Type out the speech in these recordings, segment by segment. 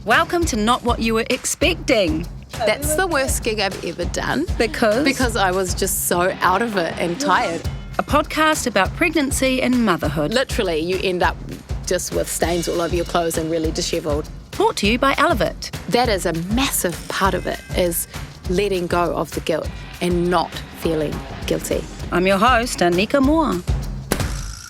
Welcome to Not What You Were Expecting. That's the worst gig I've ever done. Because? Because I was just so out of it and tired. A podcast about pregnancy and motherhood. Literally, you end up just with stains all over your clothes and really dishevelled. Brought to you by Elevit. That is a massive part of it, is letting go of the guilt and not feeling guilty. I'm your host, Anika Moore.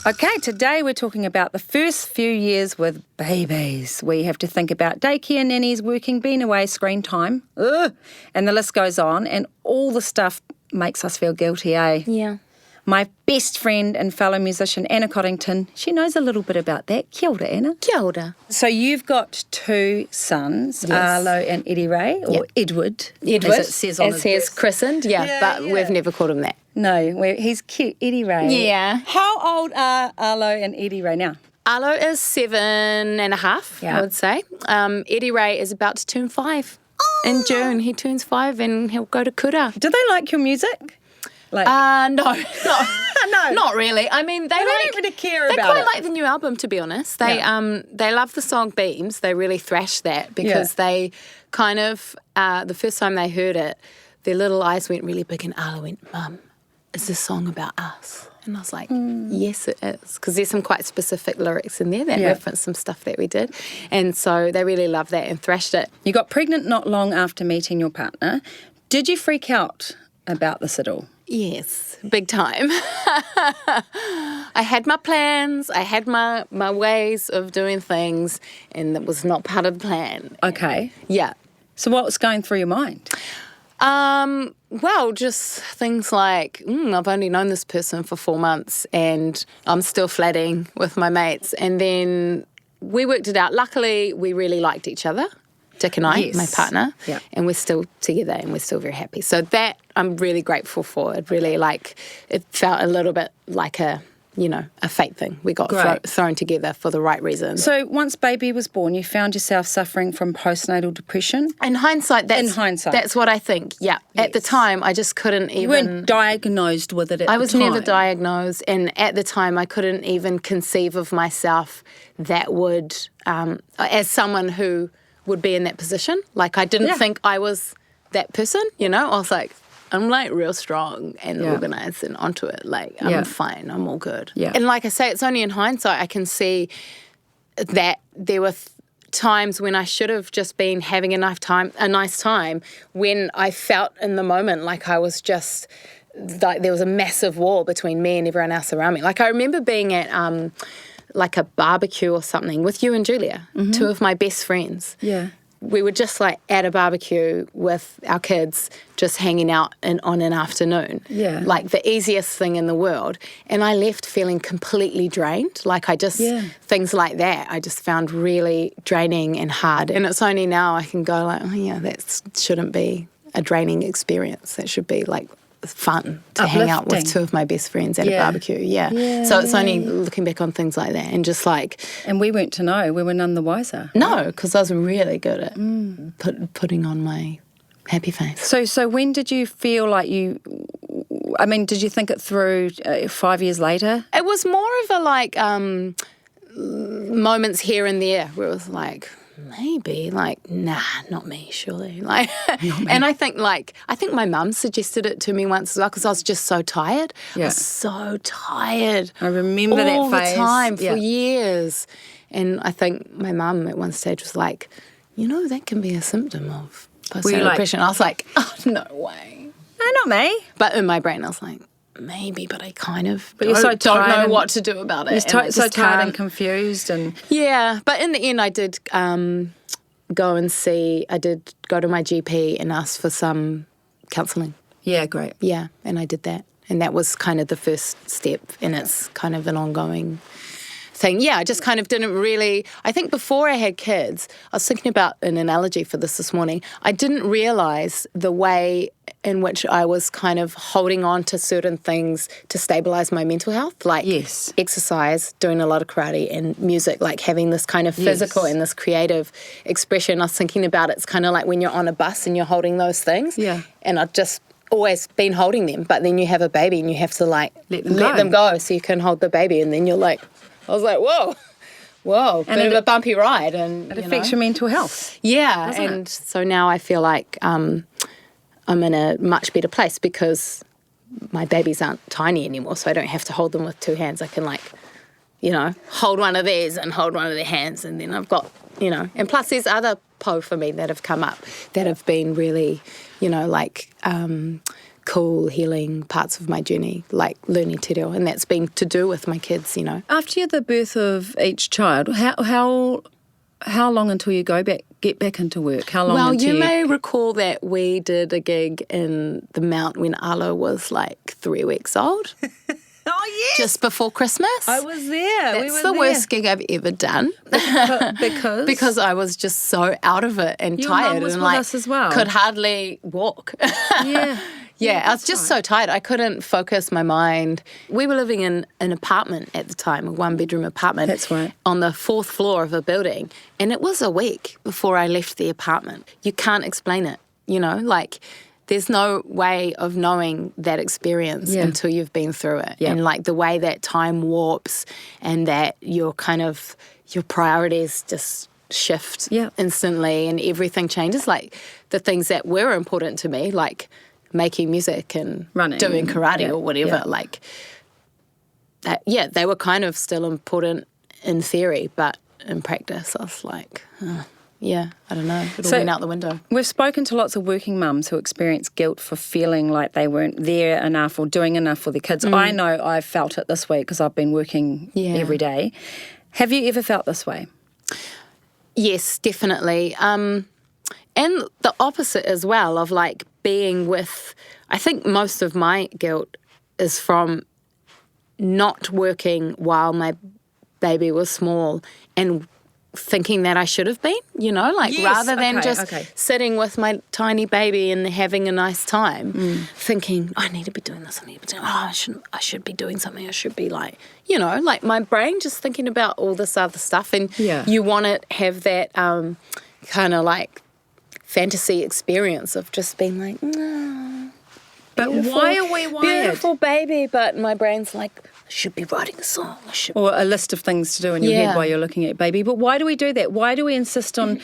Okay, today we're talking about the first few years with babies. We have to think about daycare, nannies, working, being away, screen time, and the list goes on, and all the stuff makes us feel guilty, eh? Yeah. My best friend and fellow musician, Anna Coddington, she knows a little bit about that. Kia ora, Anna. Kia ora. So you've got two sons, Yes. Arlo and Eddie Ray, or Edward, Edward, as it says on his birth. christened, but we've never called him that. No, he's cute, Eddie Ray. Yeah. How old are Arlo and Eddie Ray now? Arlo is 7.5, I would say. Eddie Ray is about to turn 5 in June. He turns 5 and he'll go to kura. Do they like your music? No, not really. I mean, they don't really care about it. They quite like the new album, to be honest. They love the song Beams. They really thrash that because they kind of, the first time they heard it, their little eyes went really big and Arlo went, Mum, is this song about us? And I was like, yes, it is. Because there's some quite specific lyrics in there that reference some stuff that we did. And so they really loved that and thrashed it. You got pregnant not long after meeting your partner. Did you freak out about this at all? Yes, big time. I had my plans, I had my ways of doing things, and that was not part of the plan. Okay. Yeah. So what was going through your mind? Well, just things like, I've only known this person for 4 months and I'm still flatting with my mates. And then we worked it out. Luckily, we really liked each other, Dick and I, my partner, and we're still together and we're still very happy. So that I'm really grateful for. It really it felt a little bit like a fate thing. We got thrown together for the right reason. So once baby was born, you found yourself suffering from postnatal depression? In hindsight, that's what I think, yeah. Yes. At the time, I just couldn't even... You weren't diagnosed with it at the time? I was never diagnosed, and at the time, I couldn't even conceive of myself that would, as someone who would be in that position. Like, I didn't think I was that person, I was like... I'm real strong and organised and onto it. I'm fine. I'm all good. Yeah. And like I say, it's only in hindsight I can see that there were times when I should have just been having a nice time when I felt in the moment like I was just, like there was a massive wall between me and everyone else around me. Like I remember being at like a barbecue or something with you and Julia, two of my best friends. Yeah. We were just at a barbecue with our kids, just hanging out on an afternoon. Yeah. Like the easiest thing in the world. And I left feeling completely drained. Things like that I just found really draining and hard. And it's only now I can go that shouldn't be a draining experience. That should be fun to hang out with two of my best friends at a barbecue. Yeah. So it's only looking back on things like that and just And we weren't to know. We were none the wiser. No, because I was really good at putting on my happy face. So when did you feel like did you think it through 5 years later? It was more of a moments here and there where it was maybe, nah, not me, surely. Not me. And I think my mum suggested it to me once as well because I was just so tired. I was so tired. I remember that phase. All the time for years. And I think my mum at one stage was like, that can be a symptom of postnatal depression. I was like, oh, no way. No, not me. But in my brain, I was like, maybe, but I kind of don't know what to do about it. You're so tired and confused. Yeah, but in the end I did go to my GP and ask for some counselling. Yeah, great. Yeah, and I did that. And that was kind of the first step, and it's kind of an ongoing thing. Yeah, I just kind of didn't really... I think before I had kids, I was thinking about an analogy for this morning. I didn't realise the way in which I was kind of holding on to certain things to stabilise my mental health, exercise, doing a lot of karate and music, having this kind of physical and this creative expression. I was thinking about it's kind of like when you're on a bus and you're holding those things. Yeah. And I've just always been holding them, but then you have a baby and you have to let them go so you can hold the baby, and then you're I was like, whoa, whoa, And bit it- of a bumpy ride. And It affects your mental health. Yeah, doesn't it? and so now I feel like I'm in a much better place because my babies aren't tiny anymore, so I don't have to hold them with two hands. I can hold one of theirs and hold one of their hands, and then I've got, and plus there's other po for me that have come up that have been really, cool healing parts of my journey, like learning te reo, and that's been to do with my kids, After the birth of each child, how long until you get back into work? How long? Well, until you may recall that we did a gig in the Mount when Ala was like 3 weeks old. Oh yes, Just before Christmas. I was there. That's the worst gig I've ever done. because Because I was just so out of it and Your tired mum was and with us as well. could hardly walk. yeah. Yeah, I was just so tired. I couldn't focus my mind. We were living in an apartment at the time, a one-bedroom apartment. That's right. On the 4th floor of a building. And it was a week before I left the apartment. You can't explain it, there's no way of knowing that experience until you've been through it. Yeah. And the way that time warps and that your priorities just shift instantly and everything changes. Like the things that were important to me, like making music and running, doing karate or whatever, they were kind of still important in theory, but in practice I was like, I don't know, it all went out the window. We've spoken to lots of working mums who experience guilt for feeling like they weren't there enough or doing enough for their kids. I know I've felt it this week because I've been working every day. Have you ever felt this way? Yes, definitely. And the opposite as well of being with, I think most of my guilt is from not working while my baby was small and thinking that I should have been, rather than sitting with my tiny baby and having a nice time, thinking, I need to be doing this, I should be doing something, I should be my brain just thinking about all this other stuff, and you want to have that kind of fantasy experience of just being like, no. But why are we wired? Beautiful baby, but my brain's like, I should be writing a song. Or a list of things to do in your head while you're looking at baby. But why do we do that? Why do we insist on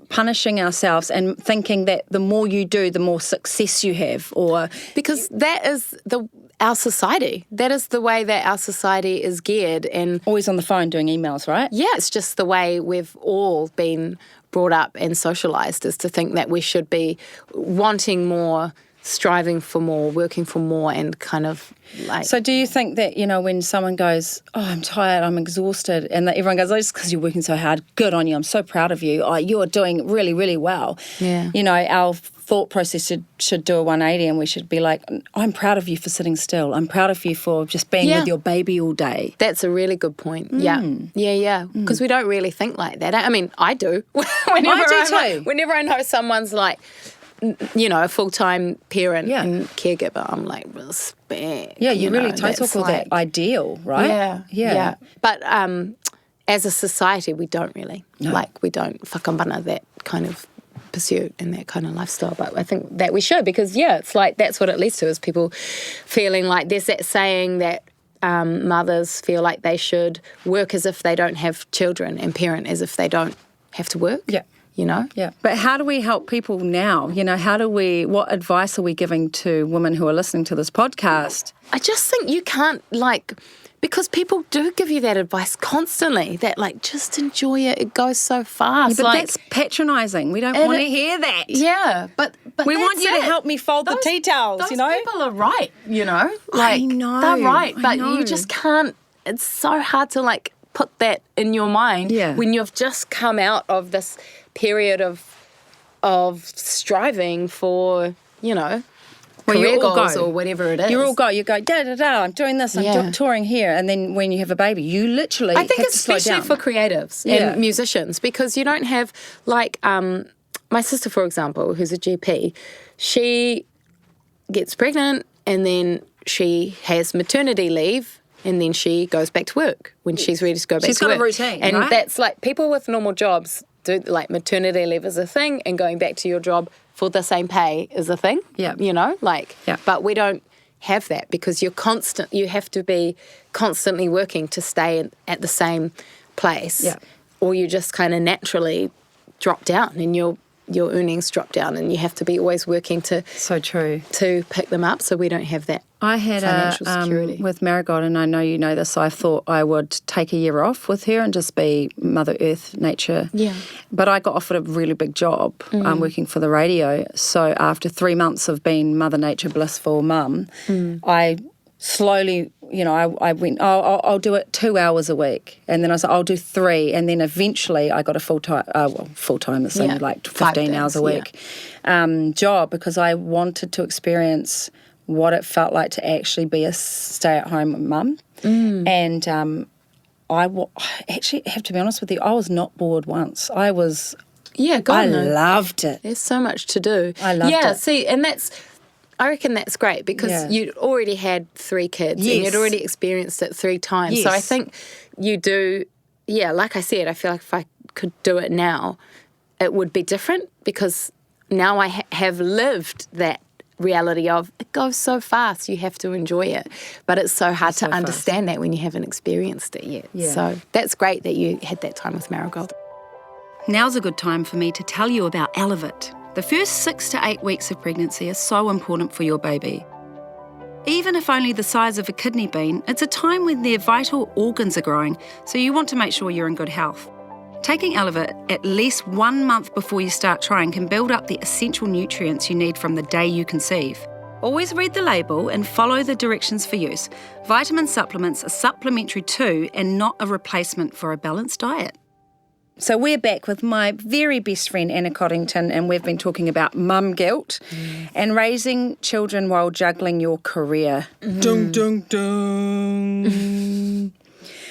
punishing ourselves and thinking that the more you do, the more success you have? Or because that is our society. That is the way that our society is geared. And always on the phone doing emails, right? Yeah, it's just the way we've all been brought up and socialised, is to think that we should be wanting more, striving for more, working for more, and kind of So do you think that, when someone goes, oh, I'm tired, I'm exhausted, and that everyone goes, oh, just because you're working so hard, good on you, I'm so proud of you, oh, you're doing really, really well. Yeah. Our thought process should do a 180 and we should be like, I'm proud of you for sitting still. I'm proud of you for just being with your baby all day. That's a really good point. Yeah. Because we don't really think like that. I mean, I do. Whenever I know someone's a full-time parent and caregiver, I'm like, respect. Yeah, you really talk all that ideal, right? Yeah. But as a society, we don't really. No. We don't whakambana that kind of pursuit and that kind of lifestyle. But I think that we should, because, it's that's what it leads to, is people feeling like there's that saying that mothers feel like they should work as if they don't have children and parent as if they don't have to work. Yeah. Yeah. But how do we help people now? What advice are we giving to women who are listening to this podcast? I just think you can't, because people do give you that advice constantly, that, just enjoy it, it goes so fast. Yeah, but that's patronising. We don't want to hear that. Yeah, but we want you to help me fold the tea towels, those people are right, I know. They're right, but I know. you just can't, it's so hard to, put that in your mind when you've just come out of this period of striving for, career goals or whatever it is. You all go, I'm doing this, I'm touring here, and then when you have a baby, you literally I think have to slow especially down. for creatives and musicians, because you don't have, my sister, for example, who's a GP, she gets pregnant and then she has maternity leave, and then she goes back to work when she's ready to go back to work. She's got a routine, and right? that's people with normal jobs do, maternity leave is a thing, and going back to your job for the same pay is a thing. Yeah. But we don't have that, because you have to be constantly working to stay at the same place, Yeah. or you just kind of naturally drop down and your earnings drop down, and you have to be always working to So true. pick them up. So we don't have that. I had financial security. with Marigold, and I know you know this, I thought I would take a year off with her and just be Mother Earth, nature. Yeah. But I got offered a really big job working for the radio. So after 3 months of being Mother Nature blissful mum, I slowly, I went, I'll do it 2 hours a week. And then I said, I'll do 3. And then eventually I got a full-time, it's only like 15 hours a week job, because I wanted to experience what it felt like to actually be a stay-at-home mum. And I actually have to be honest with you, I was not bored once. I loved it. There's so much to do. I loved it. Yeah, see, and I reckon that's great, because you'd already had 3 kids and you'd already experienced it 3 times. Yes. So I think you do, like I said, I feel like if I could do it now, it would be different, because now I have lived that reality of it goes so fast, you have to enjoy it. But it's so hard to understand that when you haven't experienced it yet. Yeah. So that's great that you had that time with Marigold. Now's a good time for me to tell you about Elevit. The first 6 to 8 weeks of pregnancy are so important for your baby. Even if only the size of a kidney bean, it's a time when their vital organs are growing, so you want to make sure you're in good health. Taking Elevit at least 1 month before you start trying can build up the essential nutrients you need from the day you conceive. Always read the label and follow the directions for use. Vitamin supplements are supplementary too, and not a replacement for a balanced diet. So we're back with my very best friend Anna Coddington, and we've been talking about mum guilt and raising children while juggling your career. Dung, dung, dung.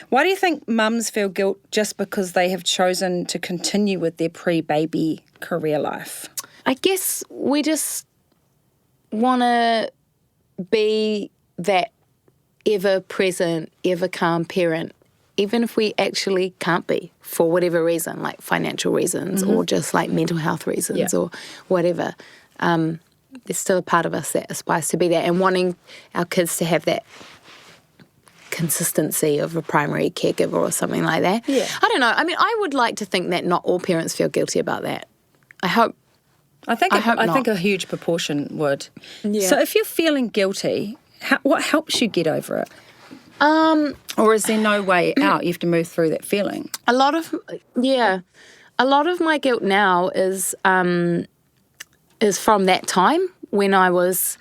Why do you think mums feel guilt just because they have chosen to continue with their pre-baby career life? I guess we just want to be that ever-present, ever-calm parent, even if we actually can't be for whatever reason, like financial reasons or just like mental health reasons or whatever. There's still a part of us that aspires to be that, and wanting our kids to have that consistency of a primary caregiver or something like that. Yeah. I don't know. I mean, I would like to think that not all parents feel guilty about that. I think a huge proportion would. Yeah. So if you're feeling guilty, what helps you get over it? Or is there no way out? You have to move through that feeling. A lot of my guilt now is from that time when I was,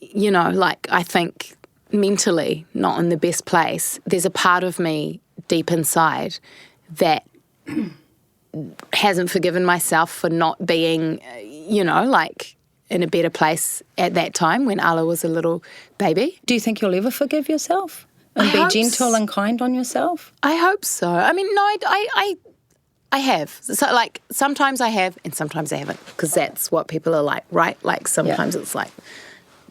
I think mentally not in the best place. There's a part of me deep inside that hasn't forgiven myself for not being, in a better place at that time when Ala was a little baby. Do you think you'll ever forgive yourself and be gentle and kind on yourself? I hope so. I mean, no, I have. So, sometimes I have and sometimes I haven't, because that's what people are like, right? Like, sometimes it's like,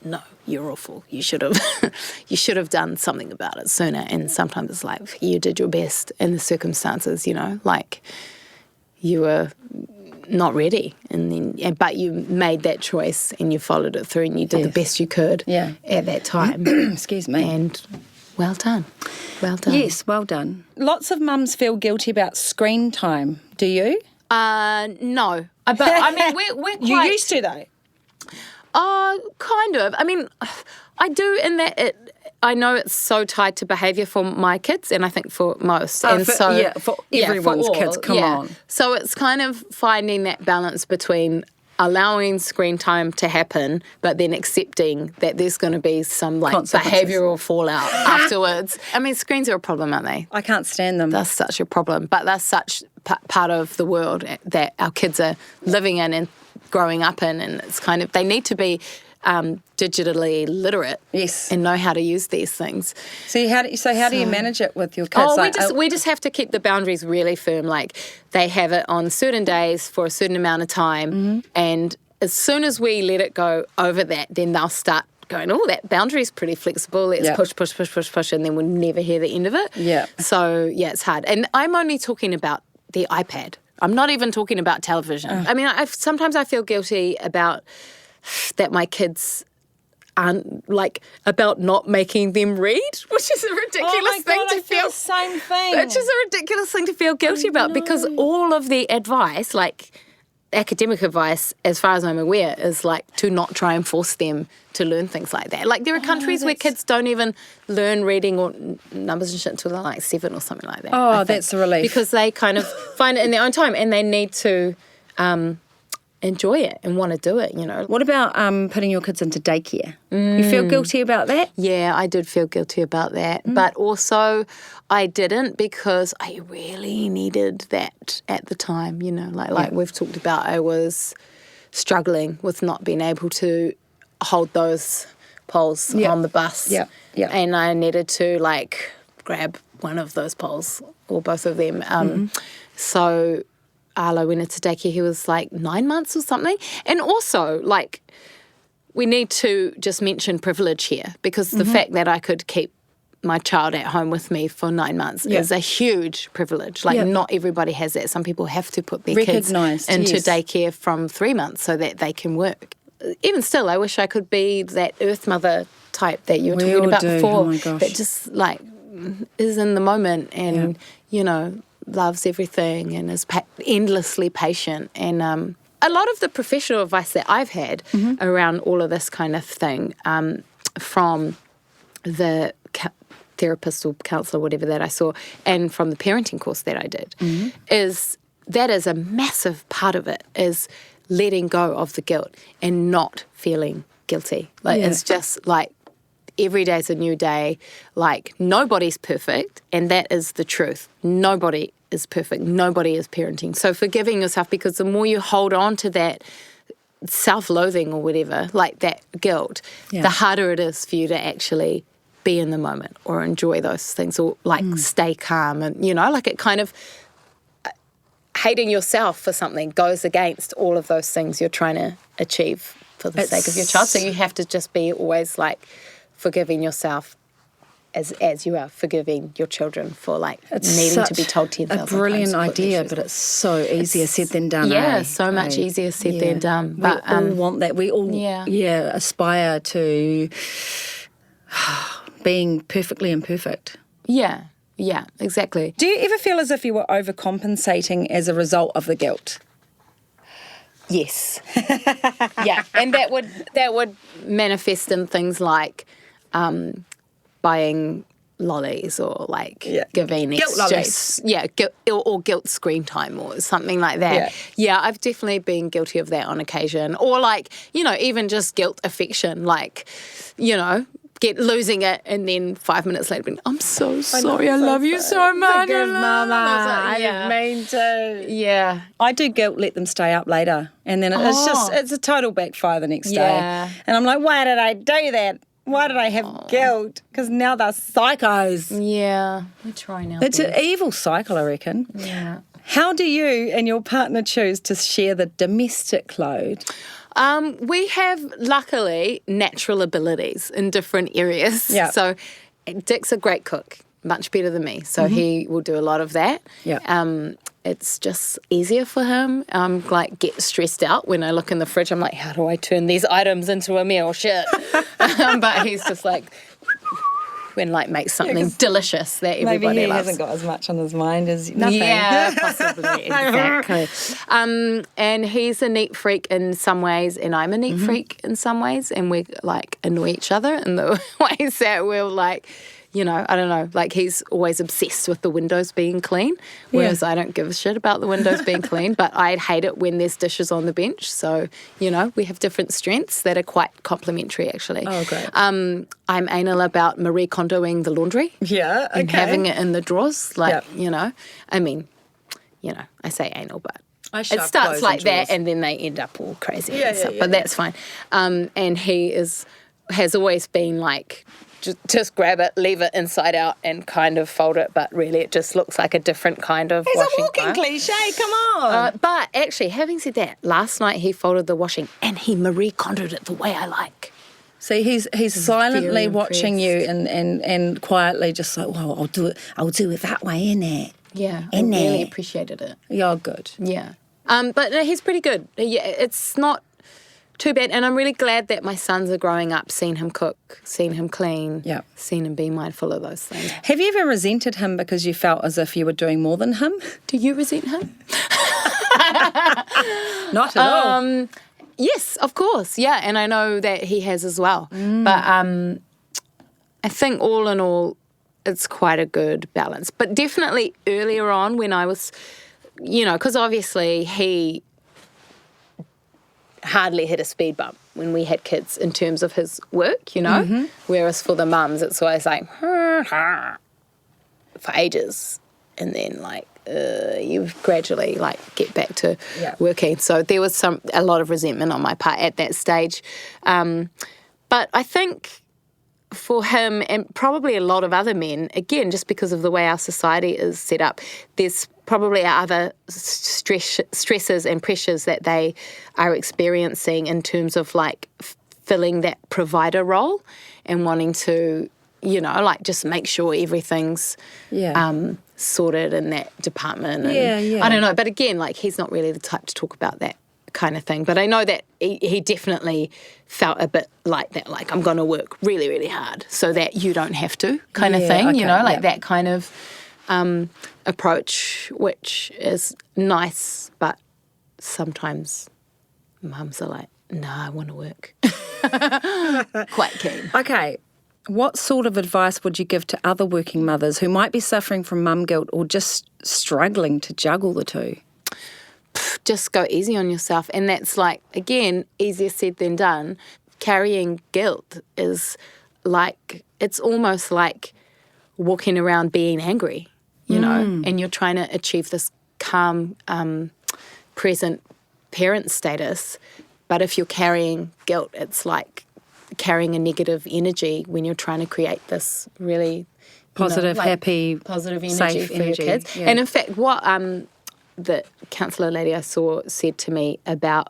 no, you're awful. You should have done something about it sooner. And sometimes it's like, you did your best in the circumstances, like you were not ready, but you made that choice and you followed it through and you did the best you could at that time. Excuse me. And well done. Well done. Yes, well done. Lots of mums feel guilty about screen time. Do you? No. But I mean, we're quite... You used to though. Kind of. I mean, I do in that I know it's so tied to behaviour for my kids, and I think for most. For everyone's kids, come on. So it's kind of finding that balance between allowing screen time to happen, but then accepting that there's going to be some behavioural fallout afterwards. I mean, screens are a problem, aren't they? I can't stand them. That's such a problem, but that's such part of the world that our kids are living in and growing up in, and it's kind of, they need to be digitally literate, and know how to use these things. So how do you manage it with your kids? We just have to keep the boundaries really firm. Like, they have it on certain days for a certain amount of time, and as soon as we let it go over that, then they'll start going, oh, that boundary's pretty flexible. Let's push, and then we'll never hear the end of it. Yeah. So it's hard, and I'm only talking about the iPad. I'm not even talking about television. I mean, sometimes I feel guilty about that my kids like about not making them read, which is a ridiculous thing to feel. The same thing. Which is a ridiculous thing to feel guilty about, because all of the advice, like academic advice, as far as I'm aware, is like to not try and force them to learn things like that. Like there are countries where kids don't even learn reading or numbers and shit until they're like 7 or something like that. Oh, that's a relief. Because they kind of find it in their own time, and they need to enjoy it and want to do it, you know. What about putting your kids into daycare? You feel guilty about that? Yeah, I did feel guilty about that. But also I didn't, because I really needed that at the time, you know. Like we've talked about, I was struggling with not being able to hold those poles on the bus. Yeah. And I needed to like grab one of those poles or both of them. So Arlo went into daycare, he was like 9 months or something. And also, like, we need to just mention privilege here, because the fact that I could keep my child at home with me for 9 months is a huge privilege. Like, not everybody has that. Some people have to put their kids into daycare from 3 months so that they can work. Even still, I wish I could be that earth mother type that you were talking about before. Oh my gosh. That just, like, is in the moment and, you know, loves everything and is endlessly patient. And a lot of the professional advice that I've had around all of this kind of thing from the therapist or counsellor, whatever that I saw, and from the parenting course that I did, is a massive part of it, is letting go of the guilt and not feeling guilty. Like it's just like every day's a new day. Like nobody's perfect, and that is the truth. Nobody is perfect. Nobody is parenting. So forgiving yourself, because the more you hold on to that self-loathing or whatever, like that guilt, the harder it is for you to actually be in the moment or enjoy those things or like stay calm. And, you know, like it kind of, hating yourself for something goes against all of those things you're trying to achieve for the sake of your child. So you have to just be always like forgiving yourself as you are forgiving your children for like needing to be told 10,000 times. A brilliant idea, but it's so easier said than done. Yeah, so much easier said than done. But we all want that. We all aspire to being perfectly imperfect. Yeah, exactly. Do you ever feel as if you were overcompensating as a result of the guilt? Yes. And that would manifest in things like buying lollies or like giving guilt lollies. or guilt screen time or something like that. Yeah, I've definitely been guilty of that on occasion. Or like, you know, even just guilt affection, like, you know, losing it and then 5 minutes later being, I'm so sorry, I love you so much. Forgive Mama, I didn't mean to. Yeah. I do guilt let them stay up later, and then it's a total backfire the next day. And I'm like, why did I do that? Why did I have guilt? Because now they're psychos. Yeah. We try now. It's an evil cycle, I reckon. Yeah. How do you and your partner choose to share the domestic load? We have, luckily, natural abilities in different areas. Yeah. So Dick's a great cook, much better than me. So he will do a lot of that. Yeah. It's just easier for him. Like, get stressed out when I look in the fridge. I'm like, how do I turn these items into a meal? Shit. But he's just like, when like makes something delicious that everybody maybe he loves. hasn't got as much on his mind as nothing. Yeah, possibly, exactly. And he's a neat freak in some ways, and I'm a neat freak in some ways, and we like annoy each other in the ways that we'll like, you know, I don't know, like he's always obsessed with the windows being clean, whereas I don't give a shit about the windows being clean, but I hate it when there's dishes on the bench. So, you know, we have different strengths that are quite complementary, actually. Oh, great. I'm anal about Marie Kondoing the laundry. Yeah, okay. And having it in the drawers, like, you know, I mean, you know, I say anal, but it starts like that and then they end up all crazy and stuff, but that's fine. And he has always been like, just grab it, leave it inside out and kind of fold it, but really it just looks like a different kind of washing. It's a walking cliche, come on. But actually, having said that, last night he folded the washing and he Marie Kondoed it the way I like. See, he's silently watching you and quietly just like, well, I'll do it that way, innit? Yeah, I really appreciated it. You're good. Yeah. But no, he's pretty good. Yeah, it's not too bad. And I'm really glad that my sons are growing up, seeing him cook, seeing him clean, seeing him be mindful of those things. Have you ever resented him because you felt as if you were doing more than him? Do you resent him? Not at all. Yes, of course. Yeah, and I know that he has as well. But I think all in all, it's quite a good balance. But definitely earlier on when I was, because obviously he hardly hit a speed bump when we had kids in terms of his work, whereas for the mums, it's always like, for ages. And then you gradually get back to working. So there was a lot of resentment on my part at that stage. But I think for him and probably a lot of other men, again, just because of the way our society is set up, there's probably other stresses and pressures that they are experiencing in terms of filling that provider role and wanting to, just make sure everything's sorted in that department. And I don't know, but again, he's not really the type to talk about that kind of thing. But I know that he definitely felt a bit like that, I'm going to work really, really hard so that you don't have to kind of thing, that kind of approach, which is nice, but sometimes mums are like, no, I want to work. Quite keen. Okay. What sort of advice would you give to other working mothers who might be suffering from mum guilt or just struggling to juggle the two? Just go easy on yourself. And that's again, easier said than done. Carrying guilt is it's almost like walking around being angry, and you're trying to achieve this calm, present parent status. But if you're carrying guilt, it's like carrying a negative energy when you're trying to create this really positive, happy, positive energy safe for energy. your kids. Yeah. And in fact, what the counsellor lady I saw said to me about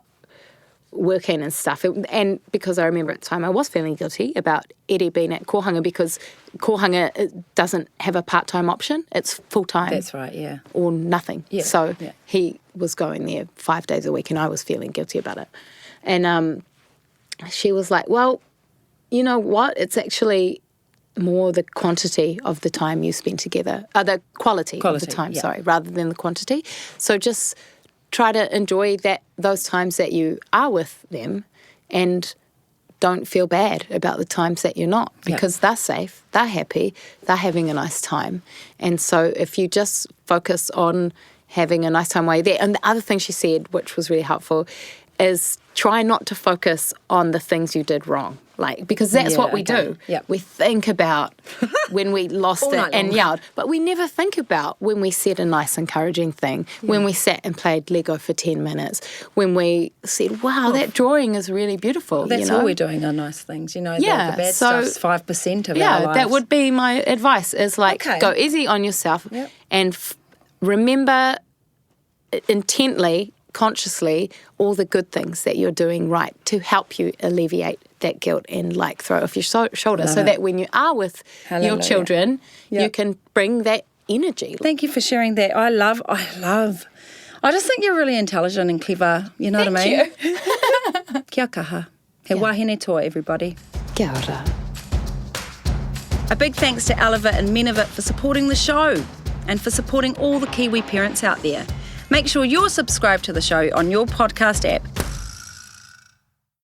working and stuff, and because I remember at the time I was feeling guilty about Eddie being at Kohanga, because Kohanga doesn't have a part-time option, it's full-time. That's right, yeah. Or nothing. Yeah. So he was going there 5 days a week and I was feeling guilty about it. And she was like, well, you know what, it's actually more the quantity of the time you spend together, the quality of the time, rather than the quantity. So just try to enjoy those times that you are with them and don't feel bad about the times that you're not, because they're safe, they're happy, they're having a nice time. And so if you just focus on having a nice time while you're there. And the other thing she said, which was really helpful, is try not to focus on the things you did wrong. Because that's what we do. Yep. We think about when we lost it and yelled, but we never think about when we said a nice, encouraging thing, when we sat and played Lego for 10 minutes, when we said, wow, that drawing is really beautiful. That's all we're doing are nice things, the bad stuff's 5% of our lives. Yeah, that would be my advice, is go easy on yourself and remember intently, consciously, all the good things that you're doing right to help you alleviate that guilt and throw it off your shoulder, so that when you are with your children, you can bring that energy. Thank you for sharing that. I just think you're really intelligent and clever. You know what I mean? Thank you. Kia kaha. He wahine toa, everybody. Kia ora. A big thanks to Elevit and Menevit for supporting the show and for supporting all the Kiwi parents out there. Make sure you're subscribed to the show on your podcast app